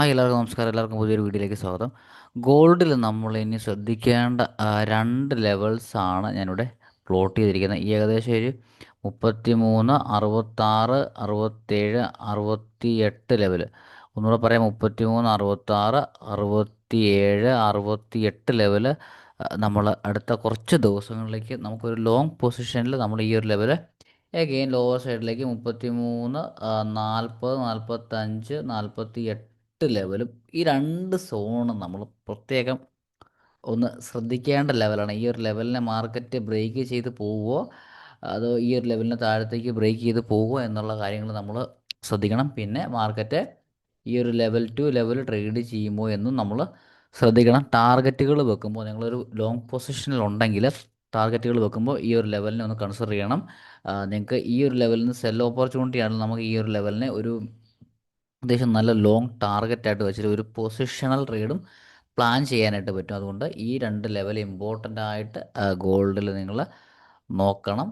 എല്ലാവർക്കും നമസ്കാരം. എല്ലാവർക്കും പുതിയൊരു വീഡിയോയിലേക്ക് സ്വാഗതം. ഗോൾഡിൽ നമ്മൾ ഇനി ശ്രദ്ധിക്കേണ്ട രണ്ട് ലെവൽസ് ആണ് ഞാനിവിടെ പ്ലോട്ട് ചെയ്തിരിക്കുന്നത്. ഈ ഏകദേശം ഒരു 33, 66, 67, 68 ലെവൽ. ഒന്നുകൂടെ പറയാം, 33, 66, 67, 68 ലെവൽ. നമ്മൾ അടുത്ത കുറച്ച് ദിവസങ്ങളിലേക്ക് നമുക്കൊരു ലോങ് പൊസിഷനിൽ നമ്മൾ ഈ ഒരു ലെവൽ എഗെയിൻ ലോവർ സൈഡിലേക്ക് 33, 40, 45, 48 ലെവലും, ഈ രണ്ട് സോണും നമ്മൾ പ്രത്യേകം ഒന്ന് ശ്രദ്ധിക്കേണ്ട ലെവലാണ്. ഈ ഒരു ലെവലിനെ മാർക്കറ്റ് ബ്രേക്ക് ചെയ്ത് പോവുമോ, അതോ ഈ ഒരു ലെവലിനെ താഴത്തേക്ക് ബ്രേക്ക് ചെയ്ത് പോവുമോ എന്നുള്ള കാര്യങ്ങൾ നമ്മൾ ശ്രദ്ധിക്കണം. പിന്നെ മാർക്കറ്റ് ഈ ഒരു ലെവൽ ടു ലെവൽ ട്രേഡ് ചെയ്യുമോ എന്നും നമ്മൾ ശ്രദ്ധിക്കണം. ടാർഗറ്റുകൾ വെക്കുമ്പോൾ നിങ്ങളൊരു ലോങ് പൊസിഷനിൽ ഉണ്ടെങ്കിൽ ടാർഗറ്റുകൾ വെക്കുമ്പോൾ ഈ ഒരു ലെവലിനെ ഒന്ന് കൺസിഡർ ചെയ്യണം. നിങ്ങൾക്ക് ഈ ഒരു ലെവലിൽ നിന്ന് സെൽ ഓപ്പർച്യൂണിറ്റി ആണ്, നമുക്ക് ഈ ഒരു ലെവലിനെ ഒരു അത്യാവശ്യം നല്ല ലോങ് ടാർഗറ്റായിട്ട് വെച്ചിട്ട് ഒരു പൊസിഷണൽ ട്രേഡും പ്ലാൻ ചെയ്യാനായിട്ട് പറ്റും. അതുകൊണ്ട് ഈ രണ്ട് ലെവൽ ഇമ്പോർട്ടൻ്റ് ആയിട്ട് ഗോൾഡിൽ നിങ്ങൾ നോക്കണം.